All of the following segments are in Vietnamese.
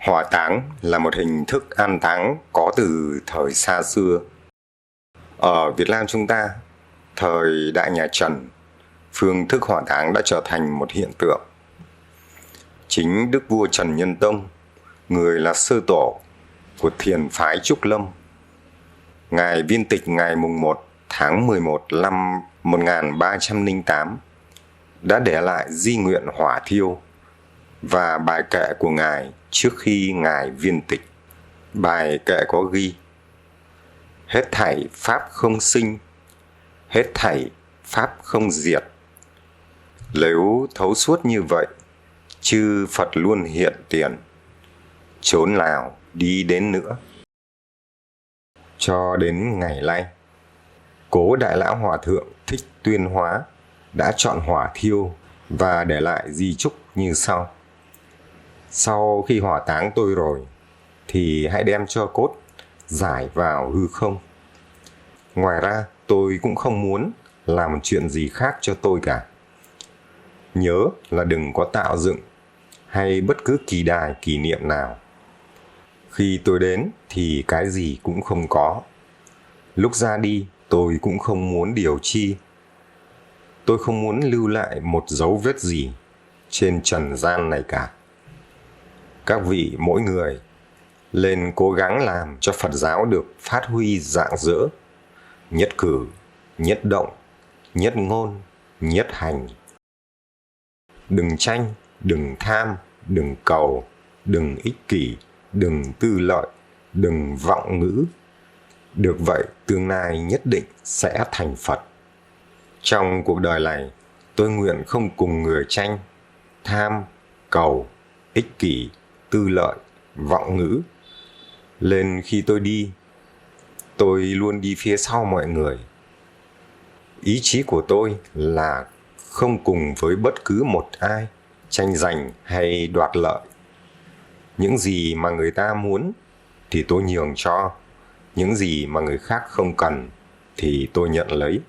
Hỏa táng là một hình thức an táng có từ thời xa xưa. Ở Việt Nam chúng ta, thời Đại nhà Trần, phương thức hỏa táng đã trở thành một hiện tượng. Chính Đức vua Trần Nhân Tông, người là sơ tổ của thiền phái Trúc Lâm, ngài viên tịch ngày mùng 1 tháng 11 năm 1308 đã để lại di nguyện hỏa thiêu và bài kệ của ngài trước khi ngài viên tịch. Bài kệ có ghi: hết thảy pháp không sinh, hết thảy pháp không diệt. Nếu thấu suốt như vậy, chư Phật luôn hiện tiền, chốn nào đi đến nữa. Cho đến ngày nay, Cố Đại Lão Hòa Thượng Thích Tuyên Hóa đã chọn hỏa thiêu và để lại di chúc như sau: sau khi hỏa táng tôi rồi, thì hãy đem tro cốt giải vào hư không. Ngoài ra, tôi cũng không muốn làm chuyện gì khác cho tôi cả. Nhớ là đừng có tạo dựng hay bất cứ kỳ đài kỷ niệm nào. Khi tôi đến thì cái gì cũng không có. Lúc ra đi, tôi cũng không muốn điều chi. Tôi không muốn lưu lại một dấu vết gì trên trần gian này cả. Các vị mỗi người lên cố gắng làm cho Phật giáo được phát huy rạng rỡ, nhất cử, nhất động, nhất ngôn, nhất hành. Đừng tranh, đừng tham, đừng cầu, đừng ích kỷ, đừng tư lợi, đừng vọng ngữ. Được vậy, tương lai nhất định sẽ thành Phật. Trong cuộc đời này, tôi nguyện không cùng người tranh, tham, cầu, ích kỷ, tư lợi, vọng ngữ. Lên khi tôi đi, tôi luôn đi phía sau mọi người. Ý chí của tôi là không cùng với bất cứ một ai tranh giành hay đoạt lợi. Những gì mà người ta muốn thì tôi nhường cho, những gì mà người khác không cần thì tôi nhận lấy.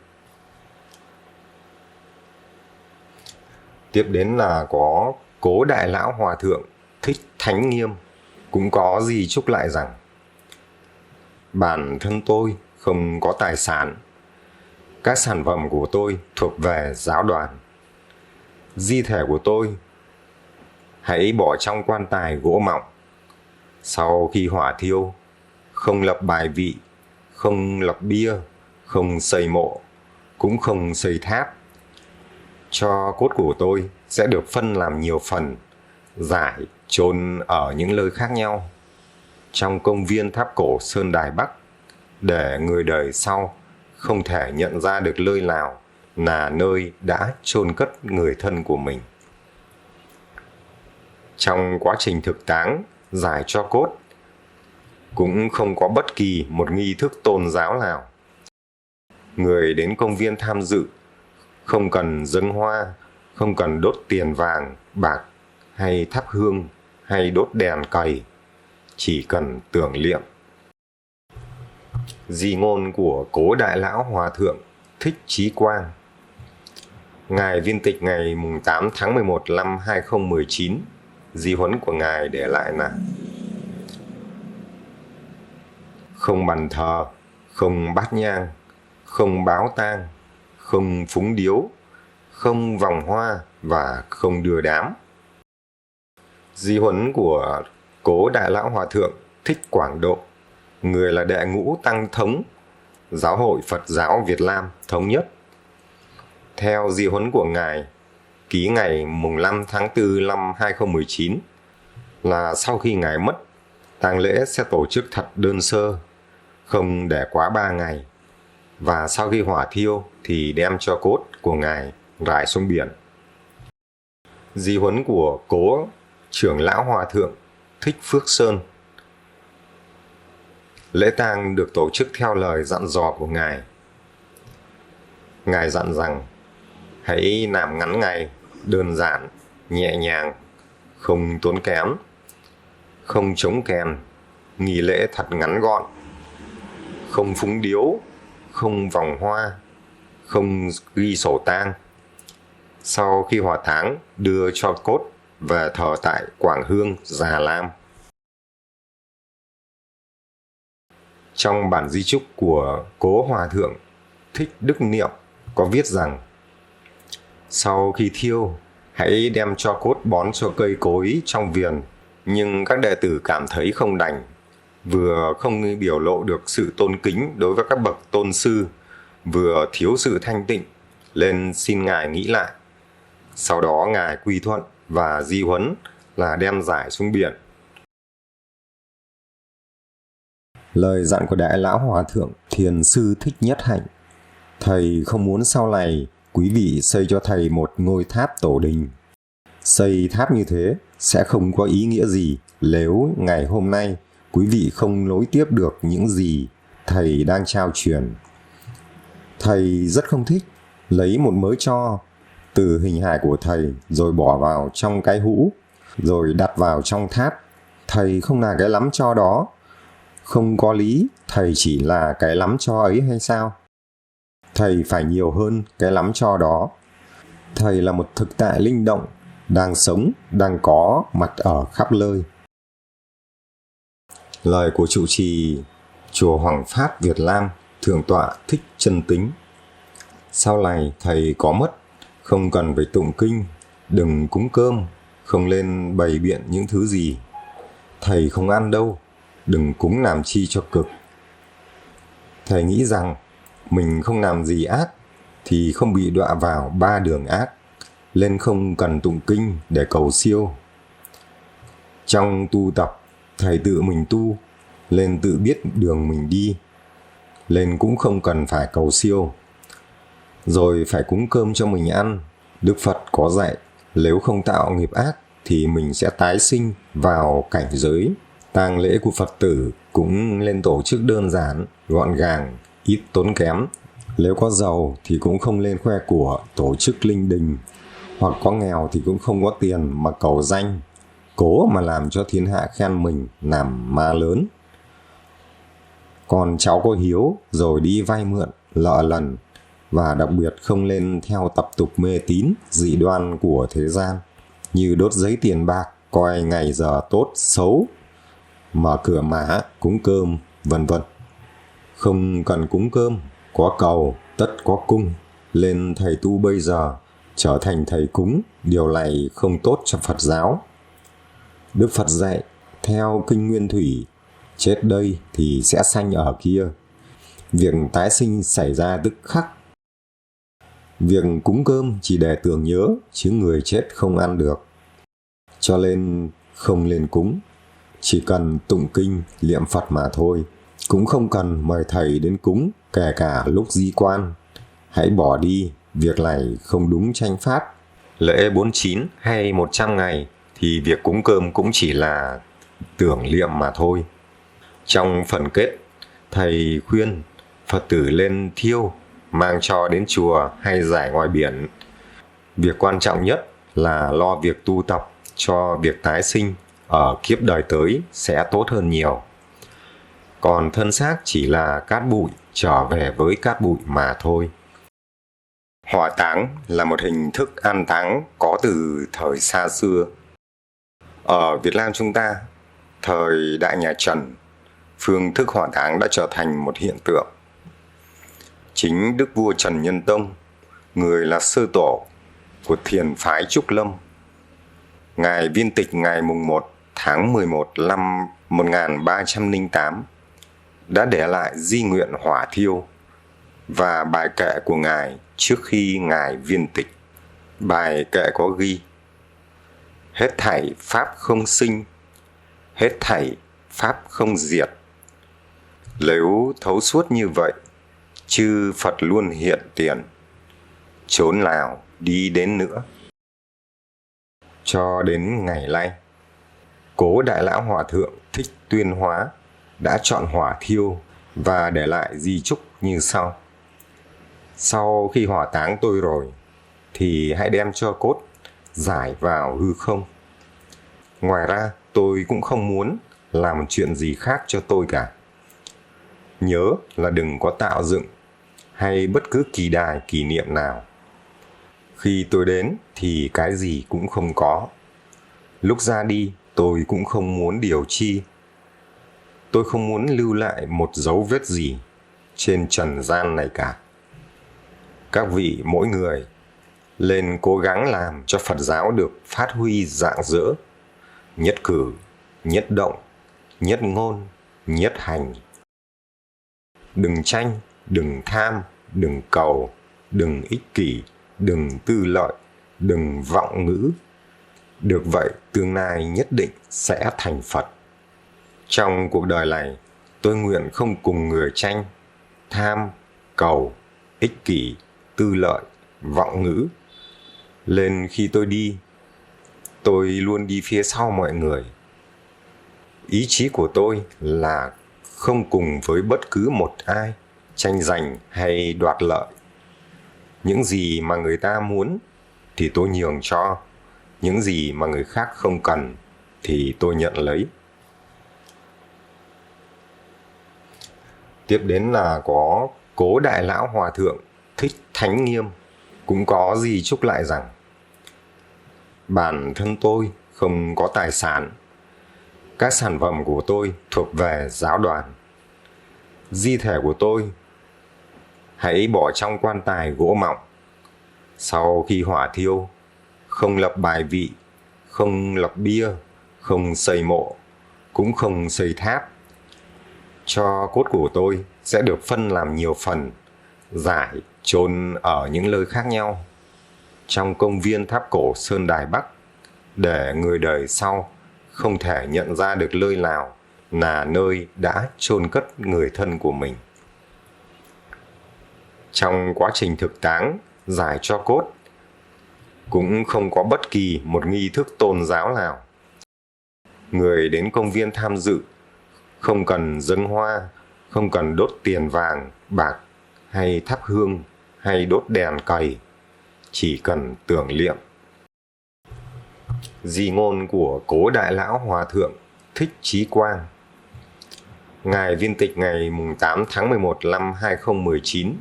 Tiếp đến là có Cố Đại Lão Hòa Thượng Thích Thánh Nghiêm cũng có di chúc lại rằng: bản thân tôi không có tài sản, các sản phẩm của tôi thuộc về giáo đoàn. Di thể của tôi hãy bỏ trong quan tài gỗ mọng. Sau khi hỏa thiêu, không lập bài vị, không lập bia, không xây mộ, cũng không xây tháp. Tro cốt của tôi sẽ được phân làm nhiều phần, rải chôn ở những nơi khác nhau trong công viên tháp cổ Sơn Đài Bắc, để người đời sau không thể nhận ra được nơi nào là nơi đã chôn cất người thân của mình. Trong quá trình thực táng, giải tro cốt cũng không có bất kỳ một nghi thức tôn giáo nào. Người đến công viên tham dự không cần dâng hoa, không cần đốt tiền vàng, bạc hay thắp hương hay đốt đèn cầy, chỉ cần tưởng niệm. Di ngôn của Cố Đại Lão Hòa Thượng Thích Trí Quang. Ngài viên tịch ngày 8 tháng 11 năm 2019, di huấn của ngài để lại là: không bàn thờ, không bát nhang, không báo tang, không phúng điếu, không vòng hoa và không đưa đám. Di huấn của Cố Đại Lão Hòa Thượng Thích Quảng Độ, người là đệ ngũ tăng thống Giáo hội Phật giáo Việt Nam Thống nhất. Theo di huấn của ngài, ký ngày mùng 5 tháng 4 năm 2019, là sau khi ngài mất, tang lễ sẽ tổ chức thật đơn sơ, không để quá 3 ngày, và sau khi hỏa thiêu thì đem tro cốt của ngài rải xuống biển. Di huấn của Cố Trưởng Lão Hòa Thượng Thích Phước Sơn. Lễ tang được tổ chức theo lời dặn dò của ngài. Ngài dặn rằng hãy làm ngắn ngày, đơn giản, nhẹ nhàng, không tốn kém, không trống kèn, nghi lễ thật ngắn gọn, không phúng điếu, không vòng hoa, không ghi sổ tang. Sau khi hỏa táng, đưa tro cốt về thờ tại Quảng Hương, Già Lam. Trong bản di chúc của Cố Hòa Thượng Thích Đức Niệm có viết rằng: sau khi thiêu, hãy đem tro cốt bón cho cây cối trong vườn. Nhưng các đệ tử cảm thấy không đành, vừa không biểu lộ được sự tôn kính đối với các bậc tôn sư, vừa thiếu sự thanh tịnh, nên xin Ngài nghĩ lại. Sau đó Ngài quy thuận và di huấn là đem giải xuống biển. Lời dặn của Đại Lão Hòa Thượng Thiền Sư Thích Nhất Hạnh: thầy không muốn sau này quý vị xây cho thầy một ngôi tháp tổ đình. Xây tháp như thế sẽ không có ý nghĩa gì nếu ngày hôm nay quý vị không nối tiếp được những gì thầy đang trao truyền. Thầy rất không thích lấy một mớ tro từ hình hài của thầy rồi bỏ vào trong cái hũ, rồi đặt vào trong tháp. Thầy không là cái lắm tro đó. Không có lý thầy chỉ là cái lắm tro ấy hay sao? Thầy phải nhiều hơn cái lắm tro đó. Thầy là một thực tại linh động, đang sống, đang có mặt ở khắp nơi. Lời của trụ trì chùa Hoàng Phát Việt Nam, Thượng tọa Thích Chân Tính: sau này thầy có mất, không cần phải tụng kinh, đừng cúng cơm, không lên bày biện những thứ gì. Thầy không ăn đâu, đừng cúng làm chi cho cực. Thầy nghĩ rằng mình không làm gì ác thì không bị đọa vào 3 đường ác, nên không cần tụng kinh để cầu siêu. Trong tu tập, thầy tự mình tu, nên tự biết đường mình đi, nên cũng không cần phải cầu siêu. Rồi phải cúng cơm cho mình ăn. Đức Phật có dạy, nếu không tạo nghiệp ác thì mình sẽ tái sinh vào cảnh giới. Tang lễ của Phật tử cũng nên tổ chức đơn giản, gọn gàng, ít tốn kém. Nếu có giàu thì cũng không lên khoe của, tổ chức linh đình. Hoặc có nghèo thì cũng không có tiền mà cầu danh, cố mà làm cho thiên hạ khen mình làm ma lớn. Còn cháu có hiếu rồi đi vay mượn, lợ lần, và đặc biệt không lên theo tập tục mê tín, dị đoan của thế gian, như đốt giấy tiền bạc, coi ngày giờ tốt, xấu, mở cửa mã, cúng cơm, vân vân. Không cần cúng cơm, có cầu, tất có cung. Lên thầy tu bây giờ trở thành thầy cúng, điều này không tốt cho Phật giáo. Đức Phật dạy, theo kinh Nguyên Thủy, chết đây thì sẽ sanh ở kia. Việc tái sinh xảy ra tức khắc. Việc cúng cơm chỉ để tưởng nhớ, chứ người chết không ăn được. Cho nên không lên cúng, chỉ cần tụng kinh, niệm Phật mà thôi. Cũng không cần mời thầy đến cúng, kể cả lúc di quan. Hãy bỏ đi, việc này không đúng chánh pháp. Lễ 49 hay 100 ngày thì việc cúng cơm cũng chỉ là tưởng niệm mà thôi. Trong phần kết, thầy khuyên Phật tử lên thiêu, mang tro đến chùa hay giải ngoài biển. Việc quan trọng nhất là lo việc tu tập cho việc tái sinh ở kiếp đời tới sẽ tốt hơn nhiều. Còn thân xác chỉ là cát bụi trở về với cát bụi mà thôi. Hỏa táng là một hình thức an táng có từ thời xa xưa. Ở Việt Nam chúng ta, thời Đại Nhà Trần, phương thức hỏa táng đã trở thành một hiện tượng. Chính Đức vua Trần Nhân Tông, người là sư tổ của thiền phái Trúc Lâm, Ngài viên tịch ngày mùng 1 tháng 11 năm 1308 đã để lại di nguyện hỏa thiêu và bài kệ của Ngài trước khi Ngài viên tịch. Bài kệ có ghi: hết thảy pháp không sinh, hết thảy pháp không diệt. Nếu thấu suốt như vậy, chư Phật luôn hiện tiền, chốn nào đi đến nữa. Cho đến ngày nay, Cố Đại Lão Hòa Thượng Thích Tuyên Hóa đã chọn hỏa thiêu và để lại di chúc như sau: sau khi hỏa táng tôi rồi thì hãy đem tro cốt giải vào hư không. Ngoài ra tôi cũng không muốn làm chuyện gì khác cho tôi cả. Nhớ là đừng có tạo dựng hay bất cứ kỳ đài kỷ niệm nào. Khi tôi đến thì cái gì cũng không có. Lúc ra đi tôi cũng không muốn điều chi. tôi không muốn lưu lại một dấu vết gì trên trần gian này cả. Các vị mỗi người lên cố gắng làm cho Phật giáo được phát huy rạng rỡ, nhất cử, nhất động, nhất ngôn, nhất hành. Đừng tranh, đừng tham, đừng cầu, đừng ích kỷ, đừng tư lợi, đừng vọng ngữ. Được vậy, tương lai nhất định sẽ thành Phật. Trong cuộc đời này, tôi nguyện không cùng người tranh, tham, cầu, ích kỷ, tư lợi, vọng ngữ. Lên khi tôi đi, tôi luôn đi phía sau mọi người. Ý chí của tôi là không cùng với bất cứ một ai tranh giành hay đoạt lợi. Những gì mà người ta muốn thì tôi nhường cho, những gì mà người khác không cần thì tôi nhận lấy. Tiếp đến là có Cố Đại Lão Hòa Thượng Thích Thánh Nghiêm cũng có di chúc lại rằng: bản thân tôi không có tài sản, các sản phẩm của tôi thuộc về giáo đoàn. Di thể của tôi hãy bỏ trong quan tài gỗ mọng. Sau khi hỏa thiêu, không lập bài vị, không lập bia, không xây mộ, cũng không xây tháp. Tro cốt của tôi sẽ được phân làm nhiều phần, rải chôn ở những nơi khác nhau, trong công viên tháp cổ Sơn Đài Bắc, để người đời sau không thể nhận ra được nơi nào là nơi đã chôn cất người thân của mình. Trong quá trình thực táng, rải tro cốt cũng không có bất kỳ một nghi thức tôn giáo nào. Người đến công viên tham dự không cần dâng hoa, không cần đốt tiền vàng, bạc hay thắp hương hay đốt đèn cầy, chỉ cần tưởng niệm. Di ngôn của Cố Đại Lão Hòa Thượng Thích Trí Quang. Ngài viên tịch ngày 8 tháng 11 năm 2019,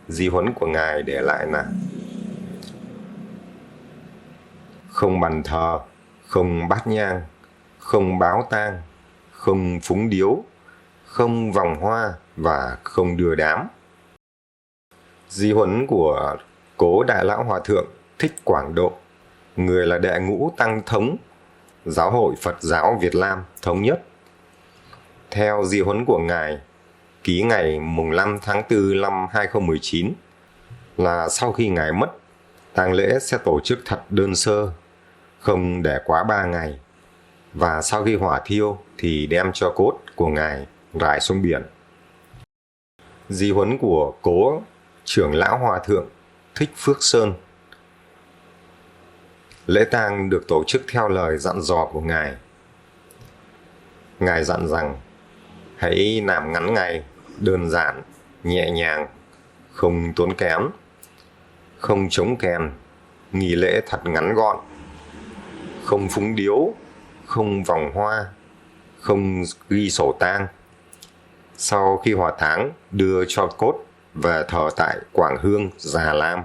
di huấn của Ngài để lại là: không bàn thờ, không bát nhang, không báo tang, không phúng điếu, không vòng hoa và không đưa đám. Di huấn của Cố Đại Lão Hòa Thượng Thích Quảng Độ, người là đệ ngũ tăng thống Giáo hội Phật giáo Việt Nam thống nhất. Theo di huấn của Ngài, ký ngày 5 tháng 4 năm 2019, là sau khi Ngài mất, tang lễ sẽ tổ chức thật đơn sơ, không để quá 3 ngày, và sau khi hỏa thiêu thì đem cho cốt của Ngài rải xuống biển. Di huấn của Cố Trưởng Lão Hòa Thượng Thích Phước Sơn. Lễ tang được tổ chức theo lời dặn dò của Ngài. Ngài dặn rằng hãy làm ngắn ngày, đơn giản, nhẹ nhàng, không tốn kém, không chống kèn, nghi lễ thật ngắn gọn, không phúng điếu, không vòng hoa, không ghi sổ tang. Sau khi hỏa táng, đưa cho cốt về thờ tại Quảng Hương, Già Lam.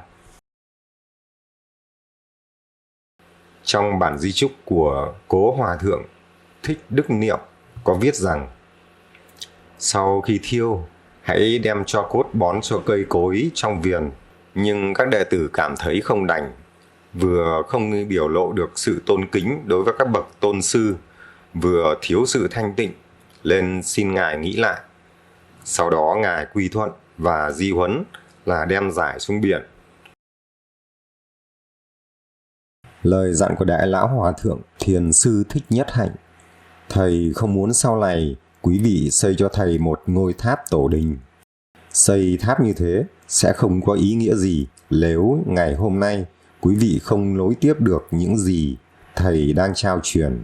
Trong bản di chúc của Cố Hòa Thượng Thích Đức Niệm có viết rằng: sau khi thiêu, hãy đem tro cốt bón cho cây cối trong vườn. Nhưng các đệ tử cảm thấy không đành, vừa không biểu lộ được sự tôn kính đối với các bậc tôn sư, vừa thiếu sự thanh tịnh, nên xin Ngài nghĩ lại. Sau đó Ngài quy thuận và di huấn là đem rải xuống biển. Lời dặn của Đại Lão Hòa Thượng Thiền Sư Thích Nhất Hạnh: thầy không muốn sau này quý vị xây cho thầy một ngôi tháp tổ đình. Xây tháp như thế sẽ không có ý nghĩa gì nếu ngày hôm nay quý vị không nối tiếp được những gì thầy đang trao truyền.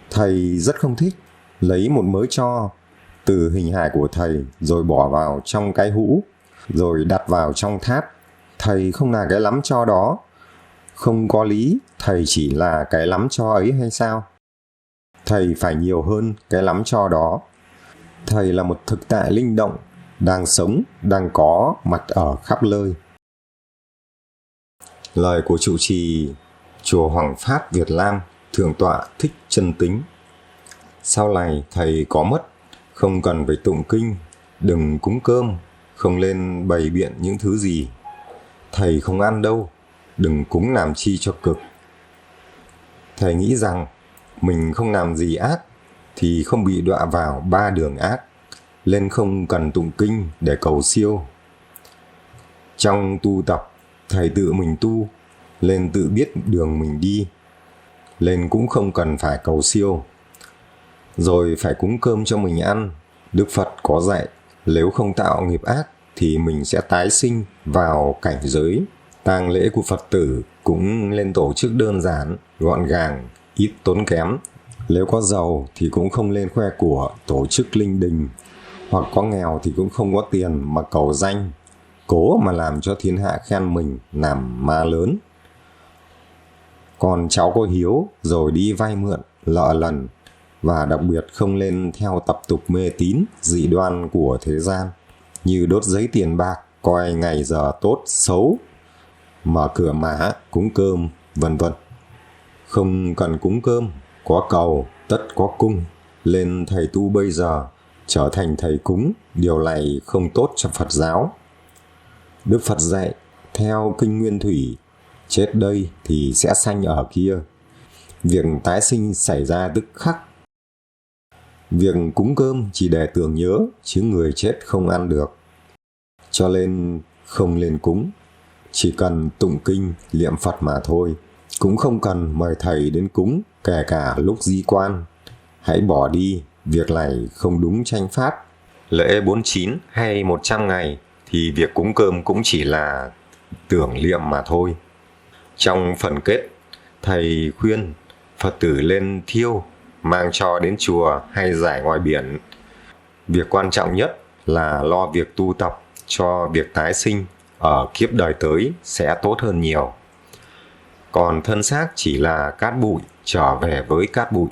Thầy rất không thích lấy một mớ tro từ hình hài của thầy rồi bỏ vào trong cái hũ, rồi đặt vào trong tháp. Thầy không là cái lắm tro đó. Không có lý thầy chỉ là cái lắm tro ấy hay sao? Thầy phải nhiều hơn cái lắm tro đó. Thầy là một thực tại linh động, đang sống, đang có mặt ở khắp nơi. Lời của trụ trì Chùa Hoàng Pháp Việt Nam, Thượng tọa Thích Chân Tính. Sau này thầy có mất không cần phải tụng kinh, đừng cúng cơm, không lên bày biện những thứ gì. Thầy không ăn đâu, đừng cúng làm chi cho cực. Thầy nghĩ rằng mình không làm gì ác thì không bị đọa vào 3 đường ác, nên không cần tụng kinh để cầu siêu. Trong tu tập, thầy tự mình tu, nên tự biết đường mình đi, nên cũng không cần phải cầu siêu. Rồi phải cúng cơm cho mình ăn. Đức Phật có dạy, nếu không tạo nghiệp ác thì mình sẽ tái sinh vào cảnh giới. Tang lễ của Phật tử cũng nên tổ chức đơn giản, gọn gàng, ít tốn kém. Nếu có giàu thì cũng không lên khoe của, tổ chức linh đình. Hoặc có nghèo thì cũng không có tiền mà cầu danh, cố mà làm cho thiên hạ khen mình làm ma lớn. Còn cháu có hiếu rồi đi vay mượn, nợ lần, và đặc biệt không lên theo tập tục mê tín, dị đoan của thế gian, như đốt giấy tiền bạc, coi ngày giờ tốt, xấu, mở cửa mã, cúng cơm, vân vân. Không cần cúng cơm, có cầu, tất có cung. Lên thầy tu bây giờ, trở thành thầy cúng, điều này không tốt cho Phật giáo. Đức Phật dạy, theo kinh Nguyên Thủy, chết đây thì sẽ sanh ở kia. Việc tái sinh xảy ra tức khắc. Việc cúng cơm chỉ để tưởng nhớ, chứ người chết không ăn được. Cho nên không lên cúng, chỉ cần tụng kinh, niệm Phật mà thôi. Cũng không cần mời thầy đến cúng, kể cả lúc di quan. Hãy bỏ đi, việc này không đúng chánh pháp. Lễ 49 hay 100 ngày thì việc cúng cơm cũng chỉ là tưởng niệm mà thôi. Trong phần kết, thầy khuyên Phật tử lên thiêu, mang cho đến chùa hay rải ngoài biển. Việc quan trọng nhất là lo việc tu tập cho việc tái sinh ở kiếp đời tới sẽ tốt hơn nhiều. Còn thân xác chỉ là cát bụi, trở về với cát bụi.